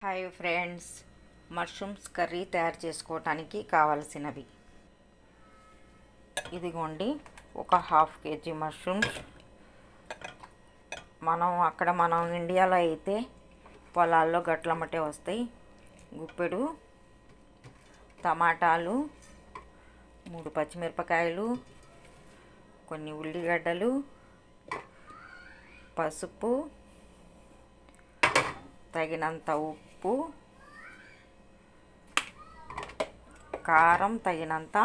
Hi friends, mushrooms curry తయారు చేసుకోవటానికి కావలసినవి ఇదిగోండి. ఒక హాఫ్ కేజీ మష్రూమ్స్. మనం ఇండియాలో అయితే పొలాల్లో గట్లమ్మటే వస్తాయి. గుప్పెడు టమాటాలు, 3 పచ్చిమిరపకాయలు, కొన్ని ఉల్లిగడ్డలు, పసుపు, తగినంత ఉప్పు, కారం తగినంత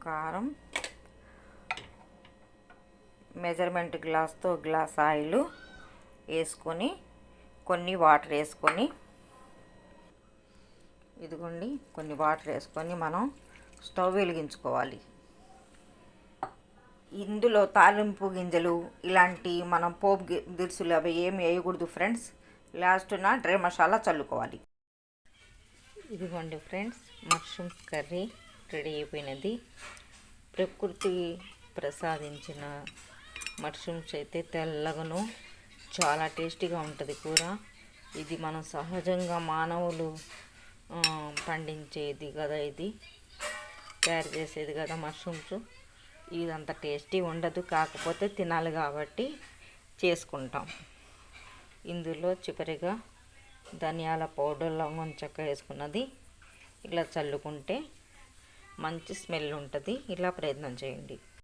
కారం, మెజర్మెంట్ గ్లాస్తో గ్లాస్ ఆయిల్ వేసుకొని కొన్ని వాటర్ వేసుకొని ఇదిగోండి కొన్ని వాటర్ వేసుకొని మనం స్టవ్ వెలిగించుకోవాలి. ఇందులో తాలింపు గింజలు ఇలాంటి మనం పోపు దినుసులు అవి ఏమి వేయకూడదు ఫ్రెండ్స్. లాస్ట్న డ్రై మసాలా చల్లుకోవాలి. ఇదిగోండి ఫ్రెండ్స్, మష్రూమ్స్ కర్రీ రెడీ అయిపోయినది. ప్రకృతి ప్రసాదించిన మష్రూమ్స్ అయితే తెల్లగను చాలా టేస్టీగా ఉంటుంది కూర. ఇది మనం సహజంగా మానవులు పండించేది కదా, ఇది తయారు చేసేది కదా మష్రూమ్స్. ఇదంత టేస్టీ ఉండదు, కాకపోతే తినాలి కాబట్టి చేసుకుంటాం. ఇందులో చివరిగా ధనియాల పౌడర్, లవంగం చెక్క వేసుకున్నది ఇలా చల్లుకుంటే మంచి స్మెల్ ఉంటుంది. ఇలా ప్రయత్నం చేయండి.